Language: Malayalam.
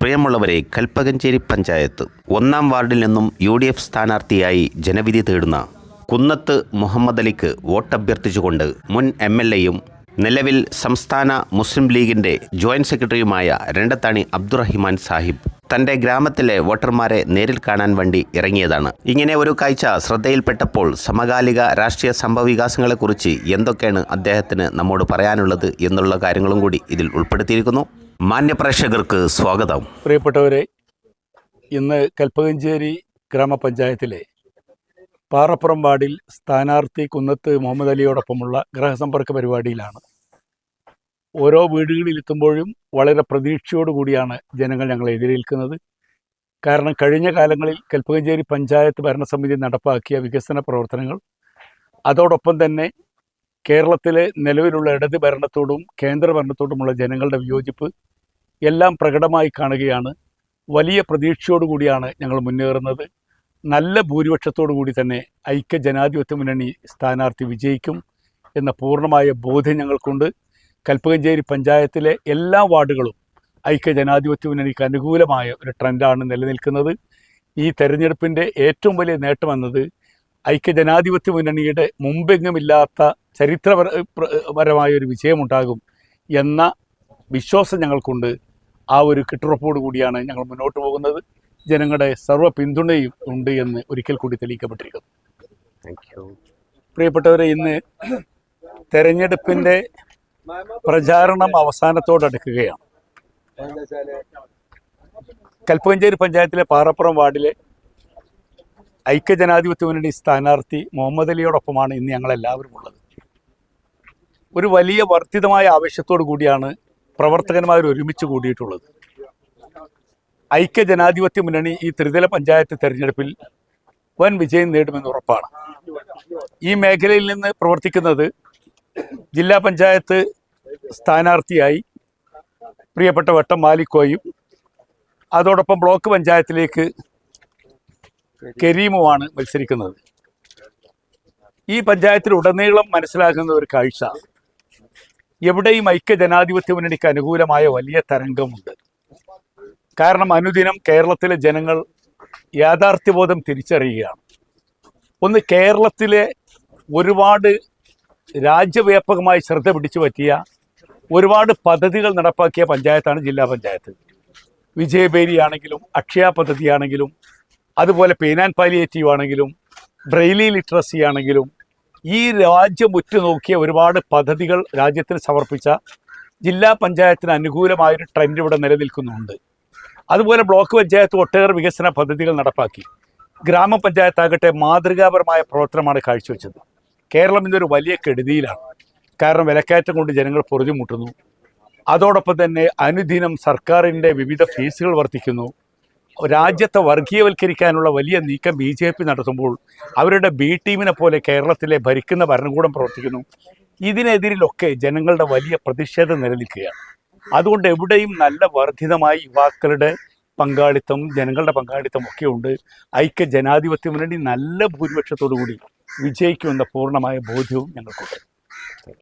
പ്രിയമുള്ളവരെ, കൽപ്പകഞ്ചേരി പഞ്ചായത്ത് 1-ാം വാർഡിൽ നിന്നും UDF സ്ഥാനാർത്ഥിയായി ജനവിധി തേടുന്ന കുന്നത്ത് മുഹമ്മദ് അലിക്ക് വോട്ടഭ്യർത്ഥിച്ചുകൊണ്ട് മുൻ MLAയും നിലവിൽ സംസ്ഥാന മുസ്ലിം ലീഗിൻ്റെ ജോയിൻറ്റ് സെക്രട്ടറിയുമായ രണ്ടത്താണി അബ്ദുറഹിമാൻ സാഹിബ് തൻ്റെ ഗ്രാമത്തിലെ വോട്ടർമാരെ നേരിൽ കാണാൻ വേണ്ടി ഇറങ്ങിയതാണ്. ഇങ്ങനെ ഒരു കാഴ്ച ശ്രദ്ധയിൽപ്പെട്ടപ്പോൾ സമകാലിക രാഷ്ട്രീയ സംഭവവികാസങ്ങളെക്കുറിച്ച് എന്തൊക്കെയാണ് അദ്ദേഹത്തിന് നമ്മോട് പറയാനുള്ളത് എന്നുള്ള കാര്യങ്ങളും കൂടി ഇതിൽ ഉൾപ്പെടുത്തിയിരിക്കുന്നു. മാന്യപ്രേക്ഷകർക്ക് സ്വാഗതം. പ്രിയപ്പെട്ടവരെ, ഇന്ന് കൽപ്പകഞ്ചേരി ഗ്രാമപഞ്ചായത്തിലെ പാറപ്പുറം വാർഡിൽ സ്ഥാനാർത്ഥി കുന്നത്ത് മുഹമ്മദ് അലിയോടൊപ്പമുള്ള ഗൃഹസമ്പർക്ക പരിപാടിയിലാണ്. ഓരോ വീടുകളിലെത്തുമ്പോഴും വളരെ പ്രതീക്ഷയോടുകൂടിയാണ് ജനങ്ങൾ ഞങ്ങളെ എതിരേൽക്കുന്നത്. കാരണം കഴിഞ്ഞ കാലങ്ങളിൽ കൽപ്പകഞ്ചേരി പഞ്ചായത്ത് ഭരണസമിതി നടപ്പാക്കിയ വികസന പ്രവർത്തനങ്ങൾ, അതോടൊപ്പം തന്നെ കേരളത്തിലെ നിലവിലുള്ള ഇടത് ഭരണത്തോടും കേന്ദ്ര ഭരണത്തോടുമുള്ള ജനങ്ങളുടെ വിയോജിപ്പ് എല്ലാം പ്രകടമായി കാണുകയാണ്. വലിയ പ്രതീക്ഷയോടുകൂടിയാണ് ഞങ്ങൾ മുന്നേറുന്നത്. നല്ല ഭൂരിപക്ഷത്തോടു കൂടി തന്നെ ഐക്യ ജനാധിപത്യ മുന്നണി സ്ഥാനാർത്ഥി വിജയിക്കും എന്ന പൂർണ്ണമായ ബോധ്യം ഞങ്ങൾക്കുണ്ട്. കൽപ്പകഞ്ചേരി പഞ്ചായത്തിലെ എല്ലാ വാർഡുകളും ഐക്യ ജനാധിപത്യ മുന്നണിക്ക് അനുകൂലമായ ഒരു ട്രെൻഡാണ് നിലനിൽക്കുന്നത്. ഈ തെരഞ്ഞെടുപ്പിൻ്റെ ഏറ്റവും വലിയ നേട്ടമെന്നത് ഐക്യ ജനാധിപത്യ മുന്നണിയുടെ മുമ്പെങ്ങുമില്ലാത്ത ചരിത്രപരമായ ഒരു വിജയമുണ്ടാകും എന്ന വിശ്വാസം ഞങ്ങൾക്കുണ്ട്. ആ ഒരു കെട്ടുറപ്പോടു കൂടിയാണ് ഞങ്ങൾ മുന്നോട്ട് പോകുന്നത്. ജനങ്ങളുടെ സർവ്വ പിന്തുണയും ഉണ്ട് എന്ന് ഒരിക്കൽ കൂടി തെളിയിക്കപ്പെട്ടിരിക്കുന്നു. പ്രിയപ്പെട്ടവരെ, ഇന്ന് തെരഞ്ഞെടുപ്പിൻ്റെ പ്രചാരണം അവസാനത്തോടടുക്കുകയാണ്. കൽപ്പകഞ്ചേരി പഞ്ചായത്തിലെ പാറപ്പുറം വാർഡിലെ ഐക്യ ജനാധിപത്യ മുന്നണി സ്ഥാനാർത്ഥി മുഹമ്മദ് അലിയോടൊപ്പമാണ് ഇന്ന് ഞങ്ങളെല്ലാവരും ഉള്ളത്. ഒരു വലിയ വർദ്ധിതമായ ആവേശത്തോടു കൂടിയാണ് പ്രവർത്തകന്മാർ ഒരുമിച്ച് കൂടിയിട്ടുള്ളത്. ഐക്യ ജനാധിപത്യ മുന്നണി ഈ ത്രിതല പഞ്ചായത്ത് തെരഞ്ഞെടുപ്പിൽ വൻ വിജയം നേടുമെന്ന് ഉറപ്പാണ്. ഈ മേഖലയിൽ നിന്ന് പ്രവർത്തിക്കുന്നത് ജില്ലാ പഞ്ചായത്ത് സ്ഥാനാർത്ഥിയായി പ്രിയപ്പെട്ട വട്ടം മാലിക്കോയും അതോടൊപ്പം ബ്ലോക്ക് പഞ്ചായത്തിലേക്ക് കരീമുമാണ് മത്സരിക്കുന്നത്. ഈ പഞ്ചായത്തിലുടനീളം മനസ്സിലാക്കുന്ന ഒരു കാഴ്ച, എവിടെയും ഐക്യ ജനാധിപത്യ മുന്നണിക്ക് അനുകൂലമായ വലിയ തരംഗമുണ്ട്. കാരണം അനുദിനം കേരളത്തിലെ ജനങ്ങൾ യാഥാർത്ഥ്യബോധം തിരിച്ചറിയുകയാണ്. ഒന്ന്, കേരളത്തിലെ ഒരുപാട് രാജ്യവ്യാപകമായി ശ്രദ്ധ പിടിച്ചു പറ്റിയ ഒരുപാട് പദ്ധതികൾ നടപ്പാക്കിയ പഞ്ചായത്താണ് ജില്ലാ പഞ്ചായത്ത്. വിജയബേരി ആണെങ്കിലും, അക്ഷയ പദ്ധതിയാണെങ്കിലും, അതുപോലെ പെയിൻ ആൻഡ് പാലിയേറ്റീവ് ആണെങ്കിലും, ബ്രെയിലി ലിറ്ററസി ആണെങ്കിലും, ഈ രാജ്യം ഉറ്റുനോക്കിയ ഒരുപാട് പദ്ധതികൾ രാജ്യത്തിന് സമർപ്പിച്ച ജില്ലാ പഞ്ചായത്തിന് അനുകൂലമായൊരു ട്രെൻഡ് ഇവിടെ നിലനിൽക്കുന്നുണ്ട്. അതുപോലെ ബ്ലോക്ക് പഞ്ചായത്ത് ഒട്ടേറെ വികസന പദ്ധതികൾ നടപ്പാക്കി. ഗ്രാമപഞ്ചായത്താകട്ടെ മാതൃകാപരമായ പ്രവർത്തനമാണ് കാഴ്ചവെച്ചത്. കേരളം ഇന്നൊരു വലിയ കെടുതിയിലാണ്. കാരണം വിലക്കയറ്റം കൊണ്ട് ജനങ്ങൾ പൊറുതിമുട്ടുന്നു. അതോടൊപ്പം തന്നെ അനുദിനം സർക്കാരിൻ്റെ വിവിധ ഫീസുകൾ വർദ്ധിക്കുന്നു. രാജ്യത്തെ വർഗീയവൽക്കരിക്കാനുള്ള വലിയ നീക്കം BJP നടത്തുമ്പോൾ അവരുടെ B ടീമിനെ പോലെ കേരളത്തിലെ ഭരിക്കുന്ന ഭരണകൂടം പ്രവർത്തിക്കുന്നു. ഇതിനെതിരിലൊക്കെ ജനങ്ങളുടെ വലിയ പ്രതിഷേധം നിലനിൽക്കുകയാണ്. അതുകൊണ്ട് എവിടെയും നല്ല വർദ്ധിതമായി യുവാക്കളുടെ പങ്കാളിത്തം, ജനങ്ങളുടെ പങ്കാളിത്തം ഒക്കെ ഉണ്ട്. ഐക്യ ജനാധിപത്യ മുന്നണി നല്ല ഭൂരിപക്ഷത്തോടു കൂടി വിജയിക്കുമെന്ന പൂർണ്ണമായ ബോധ്യവും ഞങ്ങൾക്കുണ്ട്.